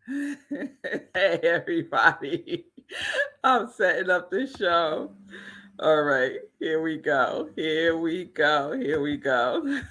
Hey, everybody. I'm setting up the show. All right, here we go. Here we go. Here we go.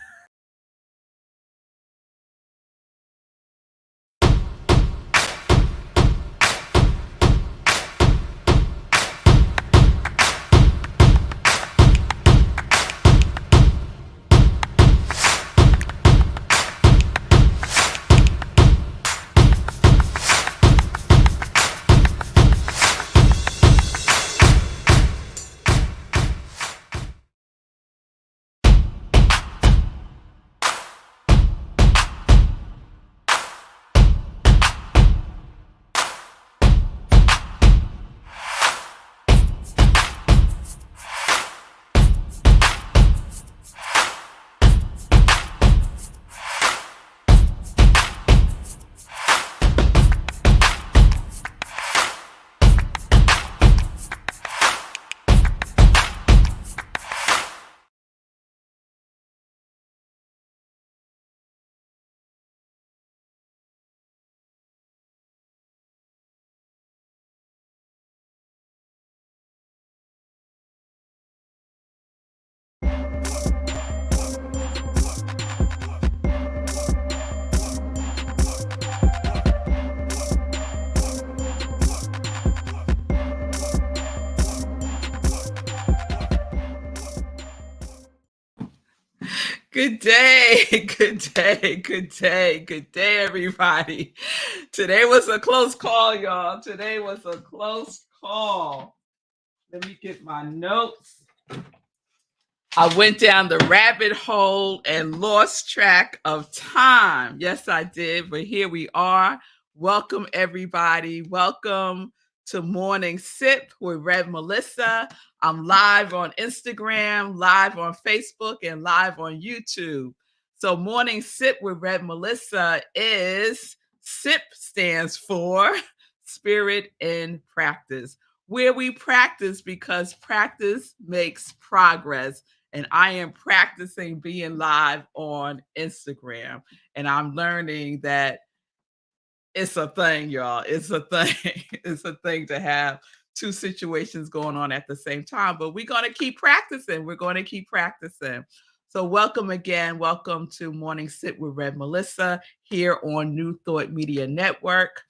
Good day, good day, good day, good day, everybody. Today was a close call, y'all. Today was a close call. Let me get my notes. I went down the rabbit hole and lost track of time. Yes, I did, but here we are. Welcome, everybody. Welcome to Morning Sip with Rev Melissa. I'm live on Instagram, live on Facebook, and live on YouTube. So, Morning Sip with Rev Melissa is SIP stands for Spirit in Practice, where we practice because practice makes progress. And I am practicing being live on Instagram. And I'm learning that it's a thing, y'all. It's a thing. It's a thing to have two situations going on at the same time. But we're going to keep practicing. We're going to keep practicing. So, welcome again. Welcome to Morning Sit with Red Melissa here on New Thought Media Network.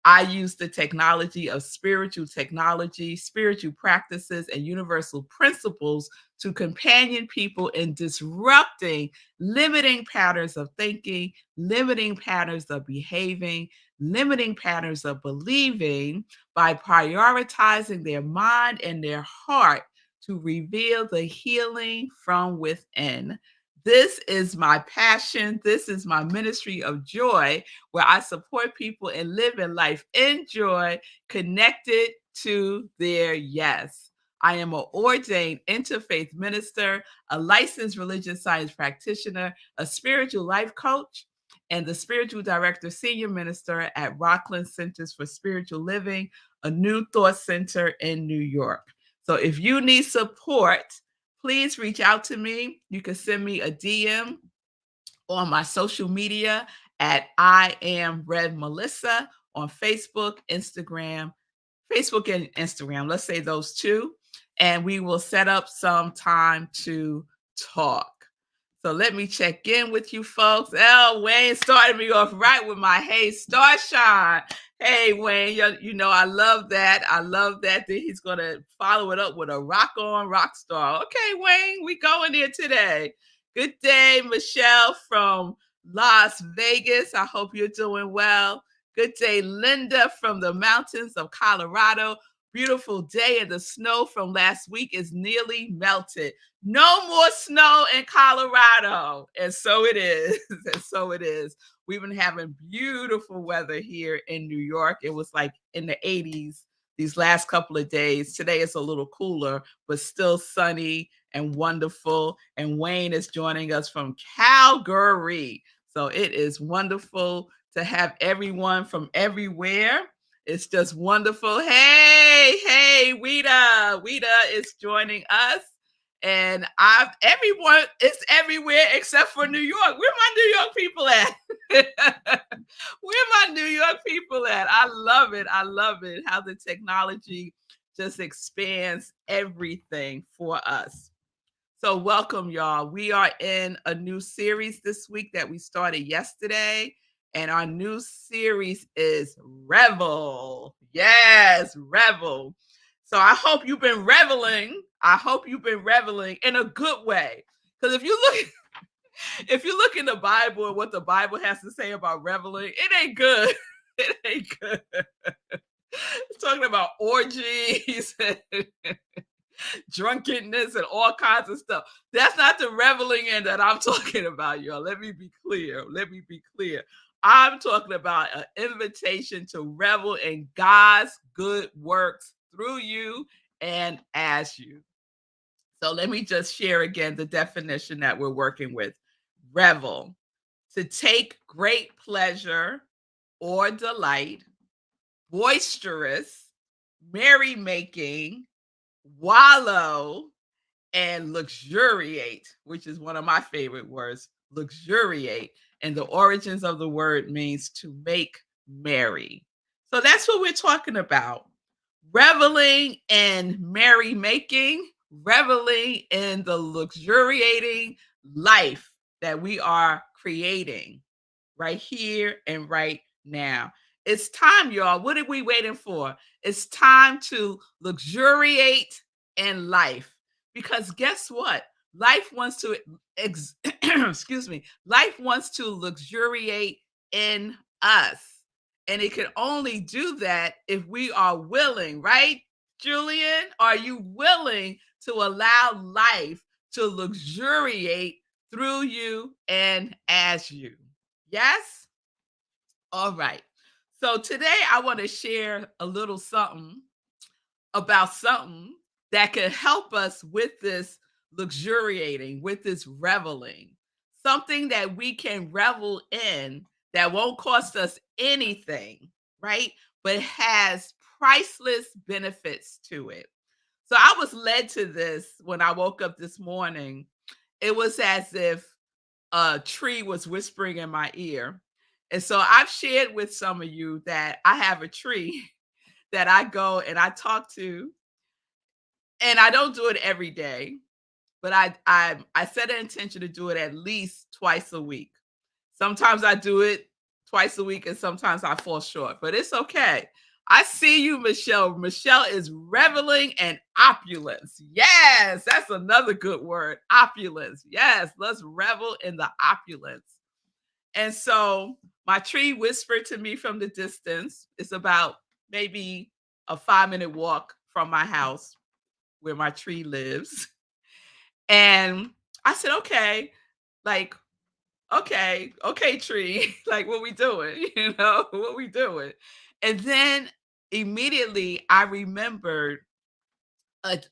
I use the technology of spiritual technology, spiritual practices, and universal principles to companion people in disrupting limiting patterns of thinking, limiting patterns of behaving, limiting patterns of believing by prioritizing their mind and their heart to reveal the healing from within. This is my passion. This is my ministry of joy, where I support people in living life in joy, connected to their yes. I am an ordained interfaith minister, a licensed religious science practitioner, a spiritual life coach, and the spiritual director, senior minister at Rockland Centers for Spiritual Living, a New Thought Center in New York. So if you need support, please reach out to me. You can send me a DM on my social media at I am Red Melissa on Facebook and Instagram. Let's say those two. And we will set up some time to talk. So let me check in with you folks. Wayne started me off right with my Hey Starshine. Hey, Wayne, you know, I love that. I love that he's going to follow it up with a rock on rock star. Okay, Wayne, we going there today. Good day, Michelle from Las Vegas. I hope you're doing well. Good day, Linda from the mountains of Colorado. Beautiful day, and the snow from last week is nearly melted. No more snow in Colorado. And so it is. And so it is. We've been having beautiful weather here in New York. It was like in the 80s these last couple of days. Today it's a little cooler, but still sunny and wonderful. And Wayne is joining us from Calgary. So it is wonderful to have everyone from everywhere. It's just wonderful. Hey, Wida. Wida is joining us. And I've everyone it's everywhere except for New York. Where my New York people at? Where my New York people at? I love it. I love it how the technology just expands everything for us. So, welcome, y'all. We are in a new series this week that we started yesterday. And our new series is Revel. Yes, Revel. So, I hope you've been reveling. I hope you've been reveling in a good way. Because if you look, if you look in the Bible and what the Bible has to say about reveling, it ain't good. It ain't good. It's talking about orgies and drunkenness and all kinds of stuff. That's not the reveling in that I'm talking about, y'all. Let me be clear. Let me be clear. I'm talking about an invitation to revel in God's good works through you and as you. So let me just share again the definition that we're working with. Revel, to take great pleasure or delight, boisterous, merrymaking, wallow, and luxuriate, which is one of my favorite words, luxuriate. And the origins of the word means to make merry. So that's what we're talking about. Reveling in merrymaking, reveling in the luxuriating life that we are creating right here and right now. It's time, y'all. What are we waiting for? It's time to luxuriate in life. Because guess what? Life wants to excuse me. Life wants to luxuriate in us. And it can only do that if we are willing, right? Julian, are you willing to allow life to luxuriate through you and as you? Yes? All right. So today I want to share a little something about something that can help us with this luxuriating, with this reveling. Something that we can revel in that won't cost us anything, right? But has priceless benefits to it. So I was led to this when I woke up this morning. It was as if a tree was whispering in my ear. And so I've shared with some of you that I have a tree that I go and I talk to, and I don't do it every day, but I set an intention to do it at least twice a week. Sometimes I do it twice a week and sometimes I fall short, but it's okay. I see you, Michelle. Michelle is reveling in opulence. Yes, that's another good word. Opulence. Yes, let's revel in the opulence. And so my tree whispered to me from the distance. It's about maybe a 5-minute walk from my house where my tree lives. And I said, okay, like, okay, tree, like, what we doing? What we doing? And then immediately I remembered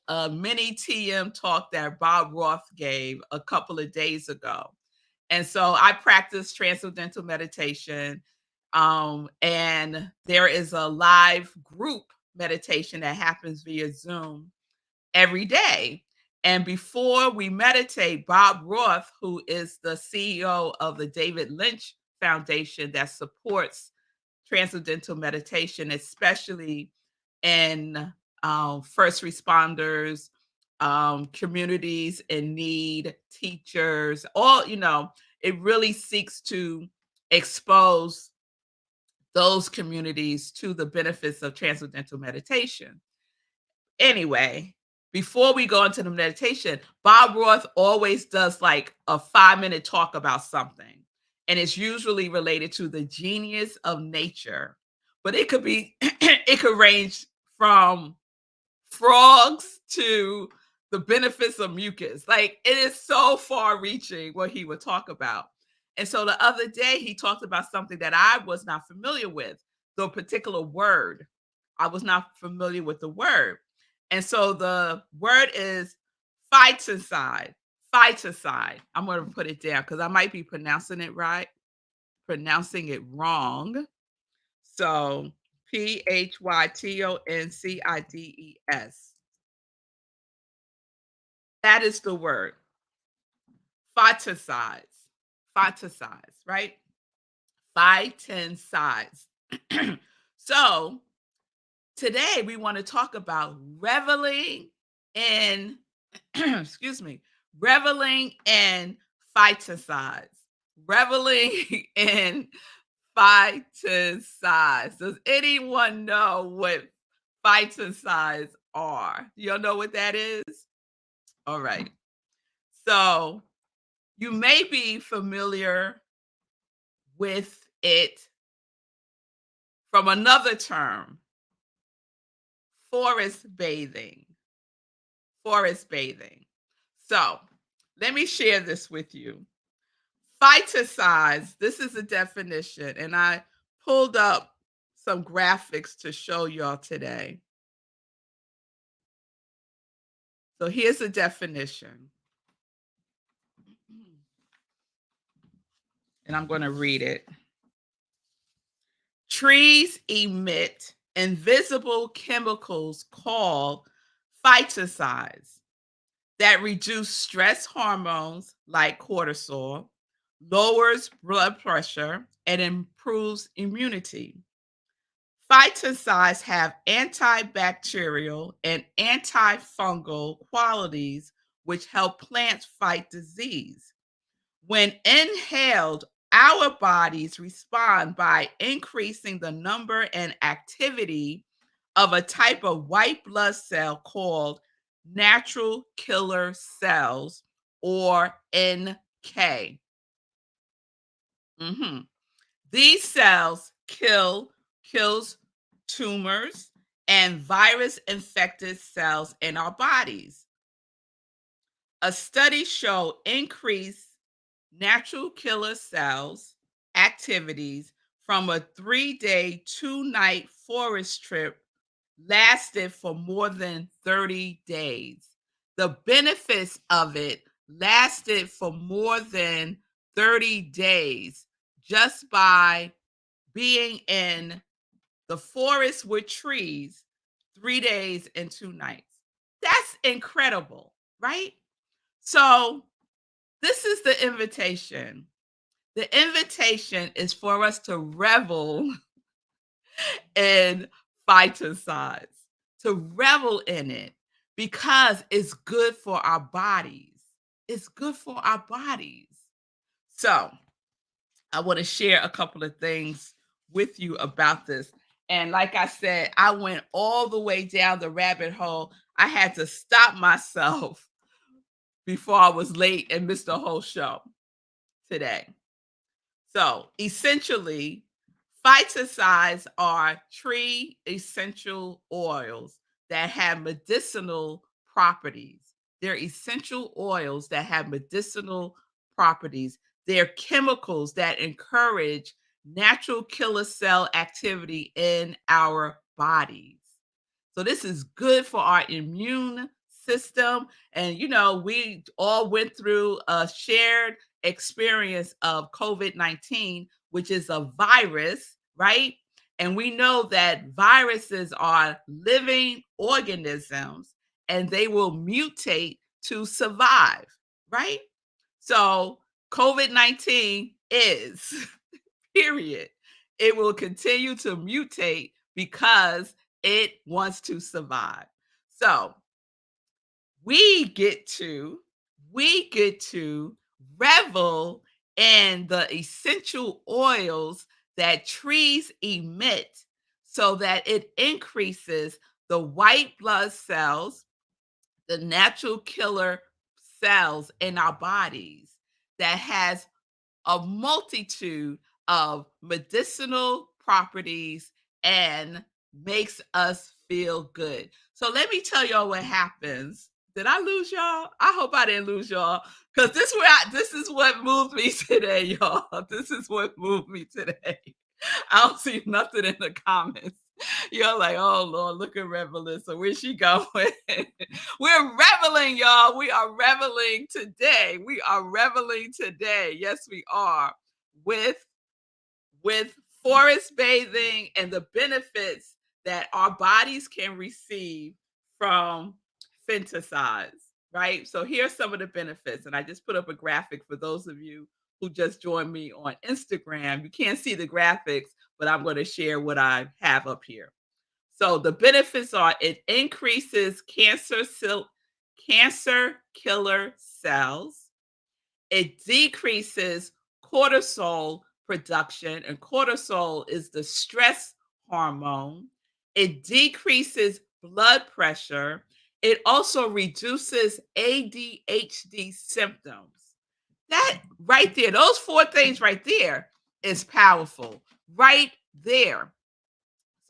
a mini TM talk that Bob Roth gave a couple of days ago. And so I practice transcendental meditation. And there is a live group meditation that happens via Zoom every day. And before we meditate, Bob Roth, who is the CEO of the David Lynch Foundation that supports transcendental meditation, especially in first responders, communities in need, teachers, all, it really seeks to expose those communities to the benefits of transcendental meditation. Anyway, before we go into the meditation, Bob Roth always does like a 5-minute talk about something. And it's usually related to the genius of nature. But it could be, it could range from frogs to the benefits of mucus. Like it is so far reaching what he would talk about. And so the other day he talked about something that I was not familiar with, the particular word. I was not familiar with the word. And so the word is phytoncide. Phytoncide. I'm going to put it down because I might be pronouncing it right, pronouncing it wrong. So Phytoncides. That is the word. Phytoncides. Phytoncides, right? Phytoncides. So today we want to talk about reveling in excuse me, reveling in phytoncides. Reveling in phytoncides. Does anyone know what phytoncides are? You know what that is? All right. So you may be familiar with it from another term, forest bathing. Forest bathing. So let me share this with you. Phytoncides, this is a definition, and I pulled up some graphics to show y'all today. So here's a definition, and I'm going to read it. Trees emit invisible chemicals called phytoncides that reduce stress hormones like cortisol, lowers blood pressure, and improves immunity. Phytoncides have antibacterial and antifungal qualities which help plants fight disease. When inhaled, our bodies respond by increasing the number and activity of a type of white blood cell called natural killer cells or NK. Mhm. These cells kills tumors and virus infected cells in our bodies. A study showed increased natural killer cells activities from a 3-day, 2-night forest trip lasted for more than 30 days. The benefits of it lasted for more than 30 days just by being in the forest with trees 3 days and 2 nights. That's incredible, right? So, this is the invitation. The invitation is for us to revel in phytoncides, to revel in it because it's good for our bodies. It's good for our bodies. So, I want to share a couple of things with you about this. And like I said, I went all the way down the rabbit hole. I had to stop myself before I was late and missed the whole show today. So essentially, phytoncides are tree essential oils that have medicinal properties. They're essential oils that have medicinal properties. They're chemicals that encourage natural killer cell activity in our bodies. So this is good for our immune system. And we all went through a shared experience of COVID-19, which is a virus, right? And we know that viruses are living organisms and they will mutate to survive, right? So COVID-19 is, period. It will continue to mutate because it wants to survive. So we get to we get to revel in the essential oils that trees emit so that it increases the white blood cells, the natural killer cells in our bodies that has a multitude of medicinal properties and makes us feel good. So let me tell y'all what happens. Did I lose y'all? I hope I didn't lose y'all because this is what moved me today, y'all. This is what moved me today. I don't see nothing in the comments. You're like, oh Lord, look at Revel-In. So where's she going? We're reveling, y'all. We are reveling today. We are reveling today. Yes, we are with with forest bathing and the benefits that our bodies can receive from phytoncides, right? So here's some of the benefits. And I just put up a graphic for those of you who just joined me on Instagram. You can't see the graphics, but I'm going to share what I have up here. So the benefits are it increases cancer killer cells. It decreases cortisol production, and cortisol is the stress hormone. It decreases blood pressure. It also reduces ADHD symptoms. That right there, those four things right there is powerful. Right there.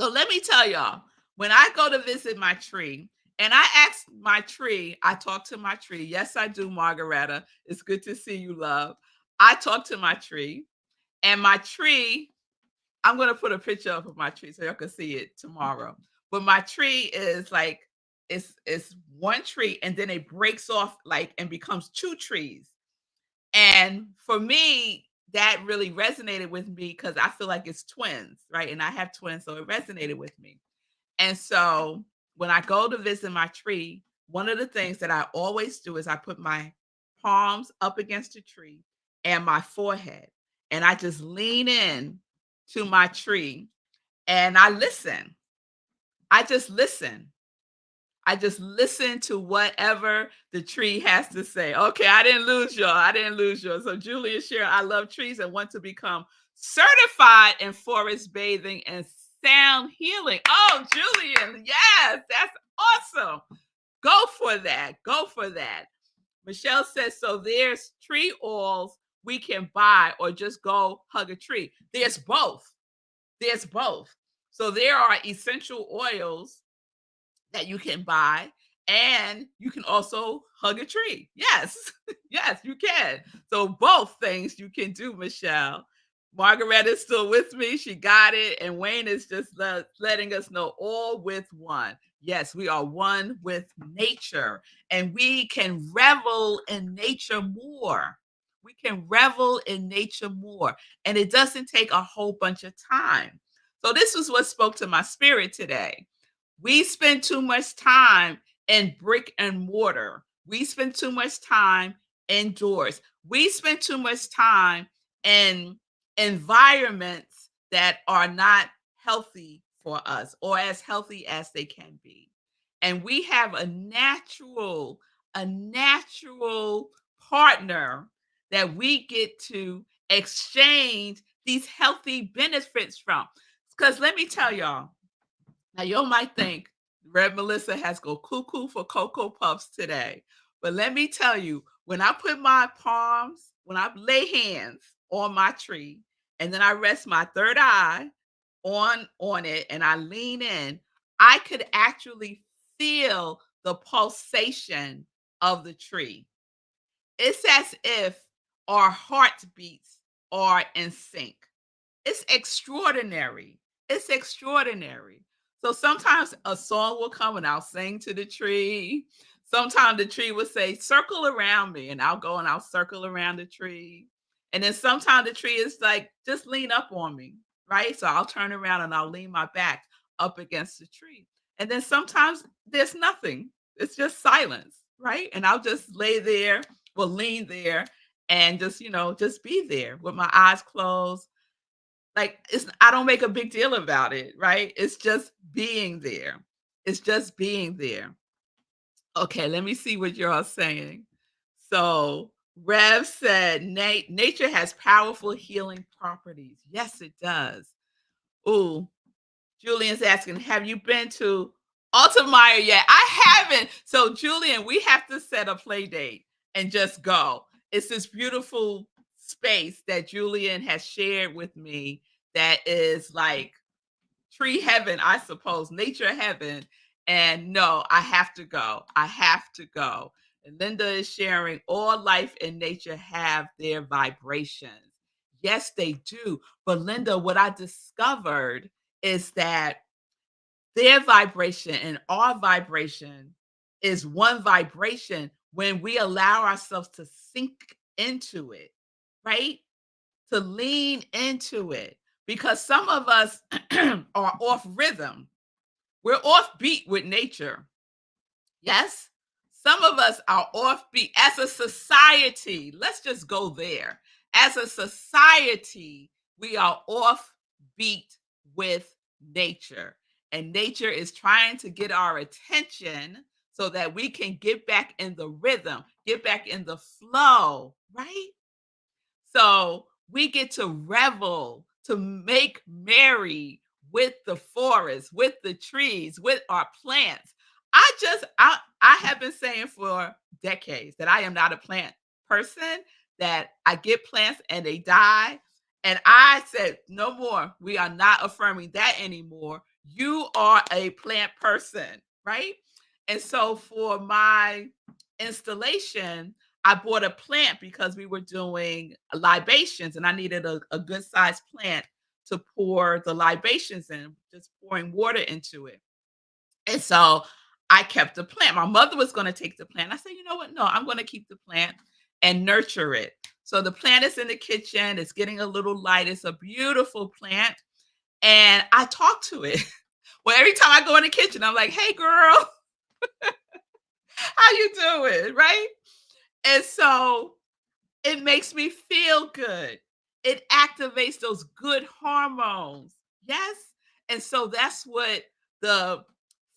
So let me tell y'all, when I go to visit my tree, and I ask my tree, I talk to my tree. Yes, I do, Margaretta. It's good to see you, love. I talk to my tree, and my tree, I'm going to put a picture up of my tree so y'all can see it tomorrow. But my tree is like, it's one tree, and then it breaks off like and becomes two trees. And for me, that really resonated with me because I feel like it's twins, right? And I have twins, so it resonated with me. And so when I go to visit my tree, one of the things that I always do is I put my palms up against the tree and my forehead, and I just lean in to my tree and I listen. I just listen. I just listen to whatever the tree has to say. Okay, I didn't lose y'all. I didn't lose y'all. So Julia shared, I love trees and want to become certified in forest bathing and sound healing. Oh, Julian, yes, that's awesome. Go for that. Go for that. Michelle says, so there's tree oils we can buy or just go hug a tree. There's both. There's both. So there are essential oils that you can buy, and you can also hug a tree. Yes, yes, you can. So both things you can do, Michelle. Margaret is still with me. She got it. And Wayne is just letting us know all with one. Yes, we are one with nature, and we can revel in nature more. We can revel in nature more, and it doesn't take a whole bunch of time. So, this was what spoke to my spirit today. We spend too much time in brick and mortar. We spend too much time indoors. We spend too much time in environments that are not healthy for us or as healthy as they can be. And we have a natural partner that we get to exchange these healthy benefits from. Because let me tell y'all, now you might think Red Melissa has go cuckoo for Cocoa Puffs today. But let me tell you, when I put my palms, when I lay hands on my tree, and then I rest my third eye on it and I lean in, I could actually feel the pulsation of the tree. It's as if our heartbeats are in sync. It's extraordinary. It's extraordinary. So sometimes a song will come and I'll sing to the tree. Sometimes the tree will say, circle around me, and I'll go and I'll circle around the tree. And then sometimes the tree is like, just lean up on me, right? So I'll turn around and I'll lean my back up against the tree. And then sometimes there's nothing. It's just silence, right? And I'll just lay there, well, lean there and just, just be there with my eyes closed. Like, it's I don't make a big deal about it, right? It's just being there. It's just being there. Okay, let me see what you're all saying. So, Rev said, nature has powerful healing properties. Yes, it does. Ooh, Julian's asking, have you been to Altamire yet? I haven't. So, Julian, we have to set a play date and just go. It's this beautiful space that Julian has shared with me that is like tree heaven, I suppose, nature heaven. And no, I have to go. I have to go. And Linda is sharing all life and nature have their vibrations. Yes, they do. But Linda, what I discovered is that their vibration and our vibration is one vibration when we allow ourselves to sink into it, right? To lean into it. Because some of us are off rhythm. We're off beat with nature. Yes. Some of us are offbeat as a society. Let's just go there. As a society, we are offbeat with nature. And nature is trying to get our attention so that we can get back in the rhythm, get back in the flow, right? So we get to revel, to make merry with the forest, with the trees, with our plants. I have been saying for decades that I am not a plant person, that I get plants and they die. And I said, no more. We are not affirming that anymore. You are a plant person, right? And so for my installation, I bought a plant because we were doing libations and I needed a good sized plant to pour the libations in, just pouring water into it. And so I kept the plant. My mother was going to take the plant. I said, you know what? No, I'm going to keep the plant and nurture it. So the plant is in the kitchen. It's getting a little light. It's a beautiful plant. And I talk to it. Well, every time I go in the kitchen, I'm like, hey, girl, how you doing? Right. And so it makes me feel good. It activates those good hormones. Yes? And so that's what the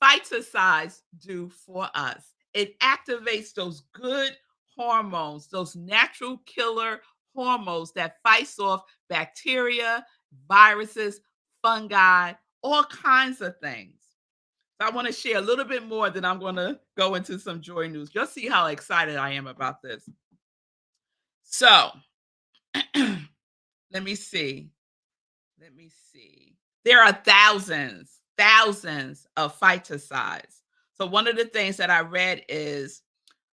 phytoncides do for us. It activates those good hormones, those natural killer hormones that fights off bacteria, viruses, fungi, all kinds of things. So I want to share a little bit more, then I'm going to go into some joy news. Just see how excited I am about this. So, let me see. Let me see. There are thousands of phytoncides. So one of the things that I read is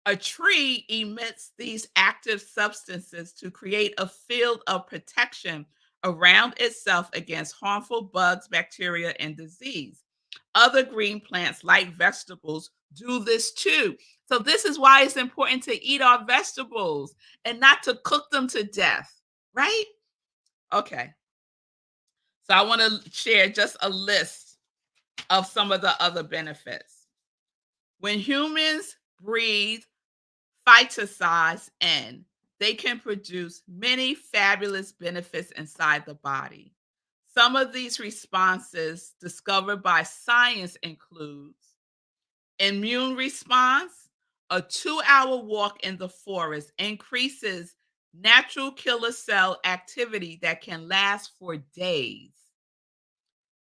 a tree emits these active substances to create a field of protection around itself against harmful bugs, bacteria, and disease. Other green plants, like vegetables, do this too. So, this is why it's important to eat our vegetables and not to cook them to death, right? Okay. So, I want to share just a list of some of the other benefits. When humans breathe phytoncides in, they can produce many fabulous benefits inside the body. Some of these responses discovered by science includes immune response. A 2-hour walk in the forest increases natural killer cell activity that can last for days.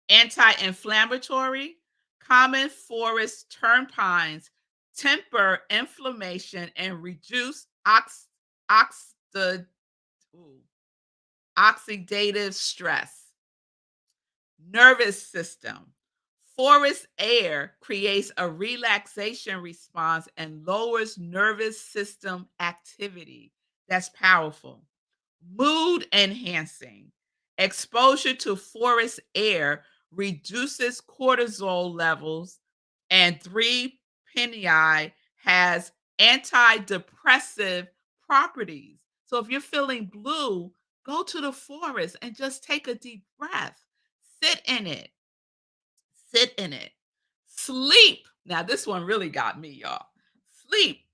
Anti-inflammatory. Common forest terpenes temper inflammation and reduce oxida- ooh, oxidative stress. Nervous system. Forest air creates a relaxation response and lowers nervous system activity. That's powerful. Mood enhancing. Exposure to forest air reduces cortisol levels, and 3-penei has antidepressive properties. So if you're feeling blue, go to the forest and just take a deep breath. Sit in it. Sit in it. Sleep. Now, this one really got me, y'all. Sleep.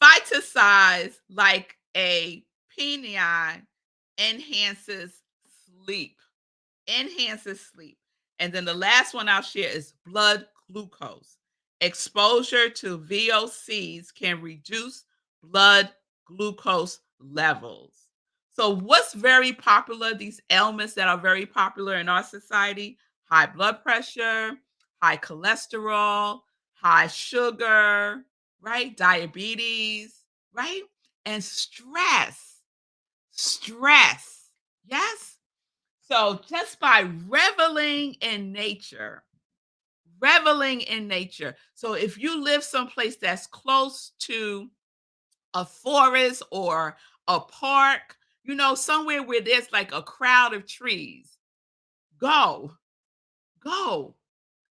Phytoncides like a penei enhances sleep. Enhances sleep. And then the last one I'll share is blood glucose. Exposure to VOCs can reduce blood glucose levels. So, what's very popular, these ailments that are very popular in our society? High blood pressure, high cholesterol, high sugar, right? Diabetes, right? And stress. Stress. Yes? So just by reveling in nature. So if you live someplace that's close to a forest or a park, somewhere where there's like a crowd of trees, go, go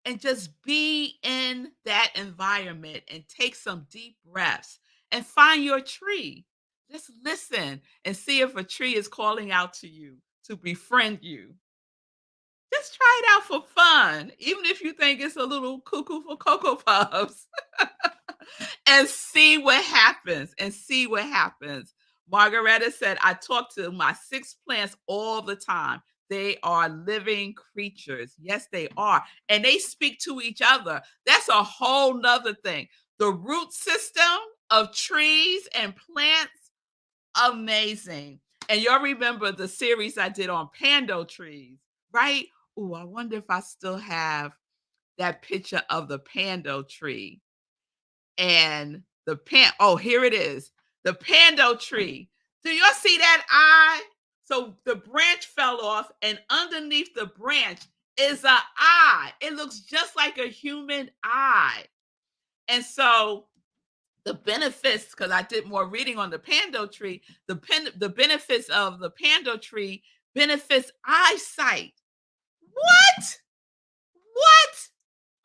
and just be in that environment and take some deep breaths and find your tree. Just listen and see if a tree is calling out to you to befriend you. Just try it out for fun, even if you think it's a little cuckoo for Cocoa Puffs. and see what happens. And see what happens. Margaretta said, I talk to my 6 plants all the time. They are living creatures. Yes, they are. And they speak to each other. That's a whole nother thing. The root system of trees and plants, amazing. And y'all remember the series I did on pando trees, right? Oh, I wonder if I still have that picture of the pando tree and oh, here it is. The pando tree. Do y'all see that eye? So the branch fell off, and underneath the branch is an eye. It looks just like a human eye. And so the benefits, because I did more reading on the pando tree, the benefits of the pando tree benefits eyesight. What? What?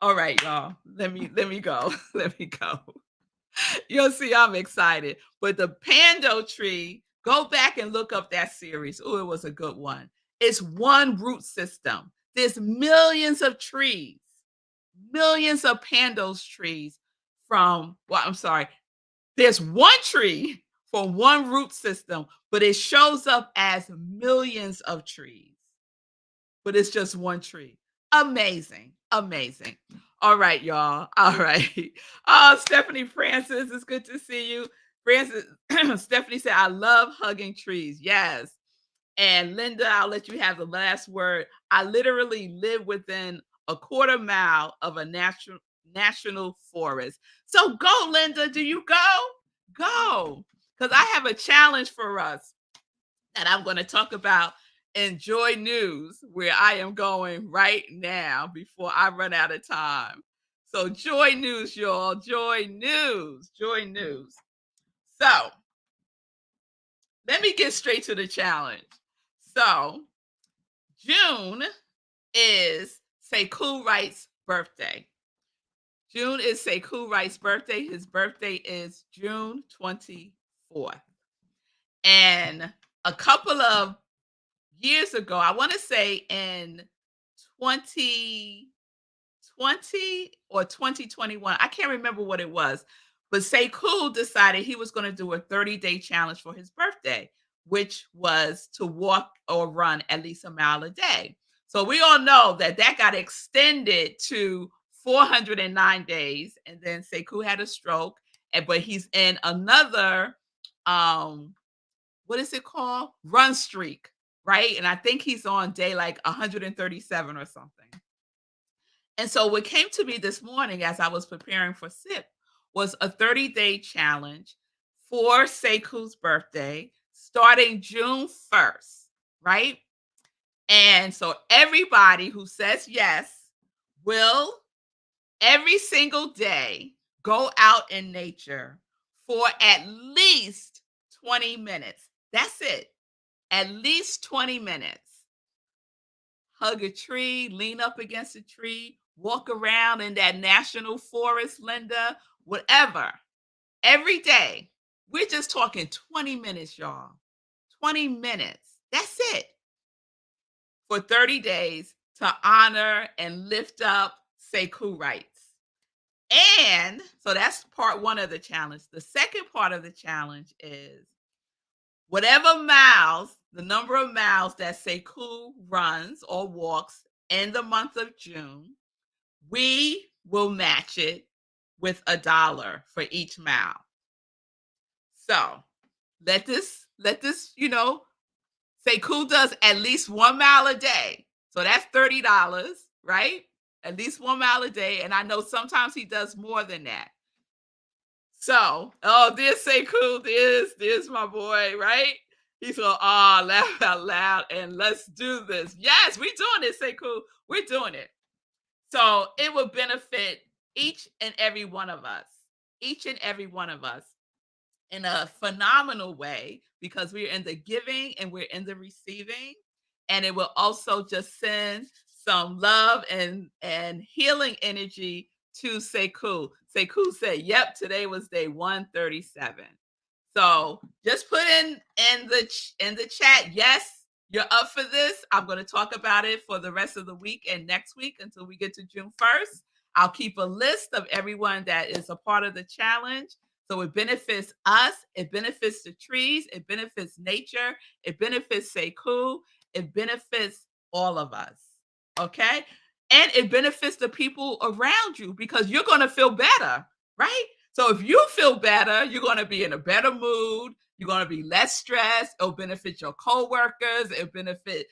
All right, y'all. Let me go. Let me go. You'll see I'm excited. But the pando tree, go back and look up that series. Oh, it was a good one. It's one root system. There's millions of trees, millions of pandos trees from, well, I'm sorry, there's one tree from one root system, but it shows up as millions of trees. But it's just one tree. Amazing. Amazing. All right, y'all. All right. Oh, Stephanie Francis, it's good to see you. Francis, Stephanie said, I love hugging trees. Yes. And Linda, I'll let you have the last word. I literally live within a quarter mile of a national forest. So go, Linda. Do you go? Go. Because I have a challenge for us that I'm going to talk about in Joy News, where I am going right now before I run out of time. So, Joy News, y'all. Joy News. Joy News. So, let me get straight to the challenge. So, June is Sekou Write's birthday. June is Sekou Write's birthday. His birthday is June 24th. And a couple of years ago, I want to say in 2020 or 2021, I can't remember what it was, but Sekou decided he was going to do a 30-day challenge for his birthday, which was to walk or run at least a mile a day. So we all know that that got extended to 409 days, and then Sekou had a stroke, but he's in another what is it called? Run streak, right? And I think he's on day like 137 or something. And so what came to me this morning as I was preparing for SIP was a 30-day challenge for Sekou's birthday starting June 1st, right? And so everybody who says yes will every single day go out in nature for at least 20 minutes. That's it. At least 20 minutes. Hug a tree, lean up against a tree, walk around in that national forest, Linda, whatever. Every day. We're just talking 20 minutes, y'all. 20 minutes. That's it. For 30 days to honor and lift up Sekou Write. And so that's part one of the challenge. The second part of the challenge is whatever miles, the number of miles that Sekou runs or walks in the month of June, we will match it with $1 for each mile. So let this, Sekou does at least 1 mile a day. So that's $30, right? At least 1 mile a day. And I know sometimes he does more than that. So, oh, there's Sekou, there's my boy, right? He's going, laugh out loud and let's do this. Yes, we're doing it, Sekou. We're doing it. So it will benefit each and every one of us, in a phenomenal way because we're in the giving and we're in the receiving. And it will also just send some love and healing energy to Sekou. Sekou said, yep, today was day 137. So just put in the chat, yes, you're up for this. I'm going to talk about it for the rest of the week and next week until we get to June 1st. I'll keep a list of everyone that is a part of the challenge. So it benefits us, it benefits the trees, it benefits nature, it benefits Sekou, it benefits all of us. Okay? And it benefits the people around you because you're going to feel better, right? So if you feel better, you're going to be in a better mood. You're going to be less stressed. It'll benefit your coworkers. It'll benefit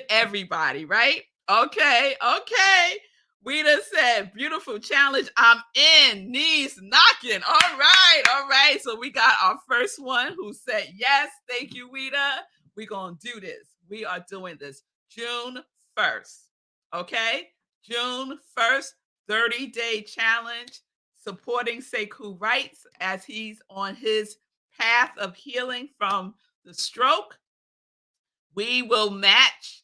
everybody, right? Okay, okay. Weta said, beautiful challenge. I'm in. Knees knocking. All right. So we got our first one who said yes. Thank you, Weta. We're going to do this. We are doing this June 1st. Okay? June 1st, 30-day challenge, supporting Sekou Write as he's on his path of healing from the stroke. We will match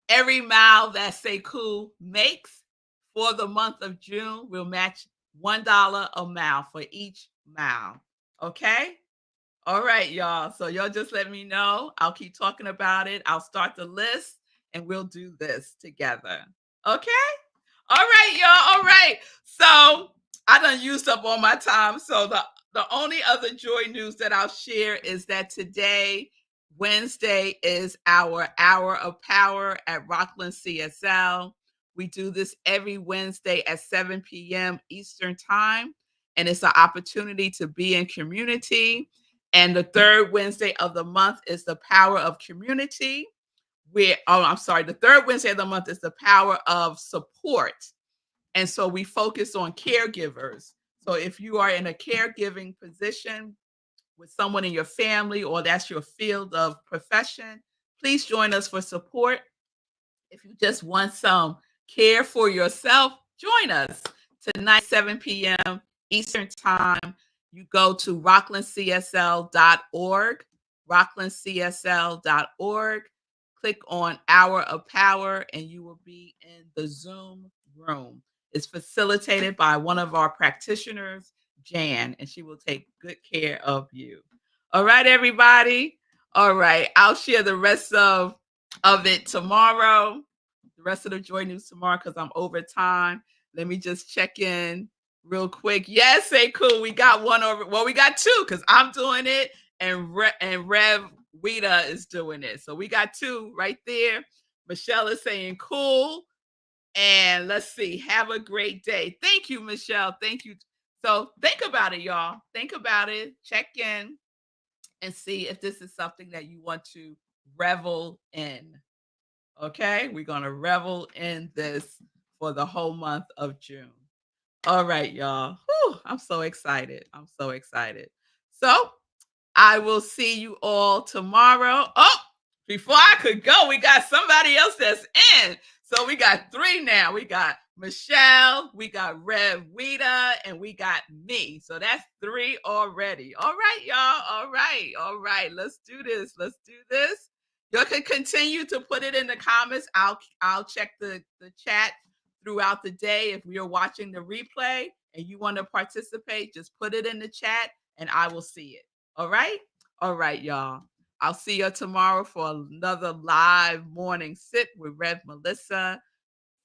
every mile that Sekou makes for the month of June. We'll match $1 a mile for each mile. Okay? All right, y'all. So y'all just let me know. I'll keep talking about it. I'll start the list and we'll do this together. Okay? All right, y'all. All right. So I done used up all my time. So the only other joy news that I'll share is that today, Wednesday, is our Hour of Power at Rockland CSL. We do this every Wednesday at 7 p.m. Eastern Time. And it's an opportunity to be in community. And the third Wednesday of the month is the Power of Community. The third Wednesday of the month is the Power of Support. And so we focus on caregivers. So if you are in a caregiving position with someone in your family or that's your field of profession, please join us for support. If you just want some care for yourself, join us tonight, 7 p.m. Eastern Time. You go to rocklandcsl.org, rocklandcsl.org. Click on Hour of Power, and you will be in the Zoom room. It's facilitated by one of our practitioners, Jan, and she will take good care of you. All right, everybody. All right, I'll share the rest of it tomorrow. The rest of the joy news tomorrow because I'm over time. Let me just check in real quick. Yes, Sekou, we got one over. Well, we got two because I'm doing it and Rev Weta is doing it. So we got two right there. Michelle is saying cool. And let's see. Have a great day. Thank you, Michelle. Thank you. So think about it, y'all. Think about it. Check in and see if this is something that you want to revel in. Okay, we're going to revel in this for the whole month of June. All right, y'all. Whew, I'm so excited. I'm so excited. So I will see you all tomorrow. Oh, before I could go, we got somebody else that's in. So we got three now. We got Michelle, we got Rev Weta, and we got me. So that's three already. All right, y'all. All right. Let's do this. Y'all can continue to put it in the comments. I'll check the chat throughout the day. If you're watching the replay and you want to participate, just put it in the chat and I will see it. All right, y'all. I'll see you tomorrow for another live morning sit with Rev Melissa.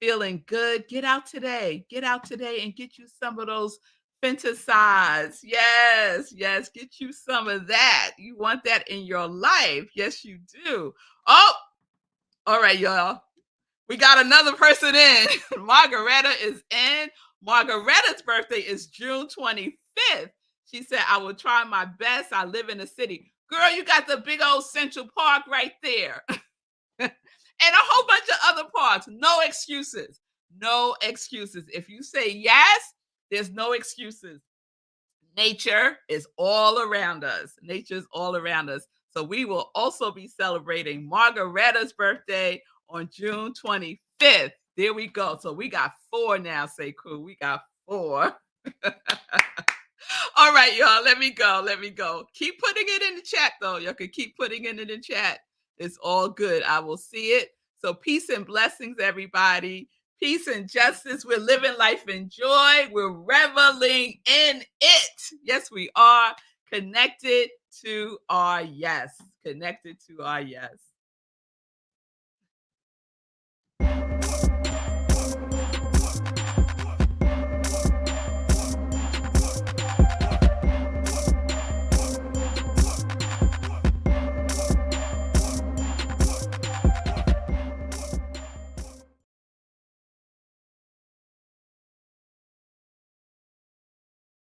Feeling good. Get out today and get you some of those Phytoncides. Yes. Get you some of that. You want that in your life. Yes, you do. Oh, all right, y'all. We got another person in. Margareta is in. Margareta's birthday is June 25th. She said, I will try my best. I live in the city. Girl, you got the big old Central Park right there. And a whole bunch of other parks. No excuses. If you say yes, there's no excuses. Nature is all around us. So we will also be celebrating Margareta's birthday on June 25th. There we go. So we got four now, Sekou. We got four. All right, y'all. Let me go. Keep putting it in the chat, though. Y'all can keep putting it in the chat. It's all good. I will see it. So peace and blessings, everybody. Peace and justice. We're living life in joy. We're reveling in it. Yes, we are. Connected to our yes.